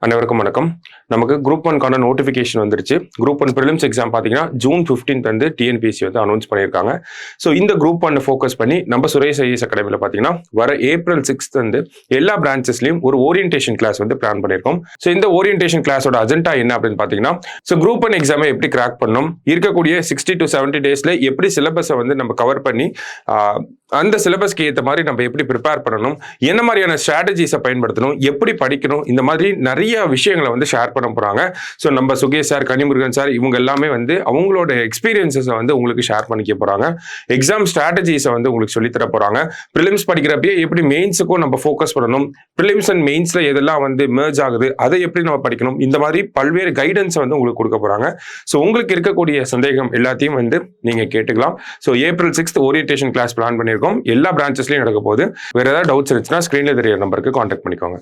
அனைவருக்கும் வணக்கம். நமக்கு குரூப் 1க்கான நோட்டிஃபிகேஷன் வந்துருச்சு. குரூப் 1 ப்ரிலிம்ஸ் எக்ஸாம் பார்த்தீங்கன்னா ஜூன் 15th வந்து டிஎன்பிஎஸ்சி வந்து அனௌன்ஸ் பண்ணியிருக்காங்க. ஸோ இந்த குரூப் 1 ஃபோக்கஸ் பண்ணி நம்ம சுரேஷ் ஐஏஎஸ் அகாடமியில் பார்த்தீங்கன்னா வர April 6th வந்து எல்லா பிரான்ச்சஸ்லையும் ஒரு ஓரியன்டேஷன் கிளாஸ் வந்து பிளான் பண்ணியிருக்கோம். ஸோ இந்த ஓரியன்டேஷன் கிளாஸோட அஜெண்டா என்ன அப்படின்னு பார்த்தீங்கன்னா, ஸோ குரூப் 1 எக்ஸாமை எப்படி கிராக் பண்ணணும், இருக்கக்கூடிய 60 to 70 டேஸ்ல எப்படி சிலபஸை வந்து நம்ம கவர் பண்ணி அந்த சிலபஸ்க்கு ஏற்ற மாதிரி நம்ம எப்படி ப்ரிப்பேர் பண்ணணும், என்ன மாதிரியான ஸ்ட்ராட்டஜிஸை பயன்படுத்தணும், எப்படி படிக்கணும், இந்த மாதிரி நிறைய விஷயங்களை வந்து ஷேர் பண்ண போறாங்க. ஸோ நம்ம சுகேஷ் சார், கனிமுருகன் சார் இவங்க எல்லாமே வந்து அவங்களோட எக்ஸ்பீரியன்ஸை வந்து உங்களுக்கு ஷேர் பண்ணிக்க போறாங்க. எக்ஸாம் ஸ்ட்ராட்டஜிஸை வந்து உங்களுக்கு சொல்லித்தர போறாங்க. ப்ரிலிம்ஸ் படிக்கிறப்பயே எப்படி மெயின்ஸுக்கும் நம்ம ஃபோக்கஸ் பண்ணணும், ப்ரிலிம்ஸ் அண்ட் மெயின்ஸ்ல எதெல்லாம் வந்து மெர்ஜ் ஆகுது அதை எப்படி நம்ம படிக்கணும், இந்த மாதிரி பல்வேறு கைடன்ஸை வந்து உங்களுக்கு கொடுக்க போறாங்க. ஸோ உங்களுக்கு இருக்கக்கூடிய சந்தேகம் எல்லாத்தையும் வந்து நீங்க கேட்டுக்கலாம். So April 6th orientation class plan பண்ணியிருக்கோம். எல்லா பிரான்ச்சஸ்லயும் நடக்க போகுது. வேற ஏதாவது டவுட்ஸ் இருந்துச்சுன்னா ஸ்கிரீன்ல தெரியற நம்பருக்கு கான்டாக்ட் பண்ணிக்கோங்க.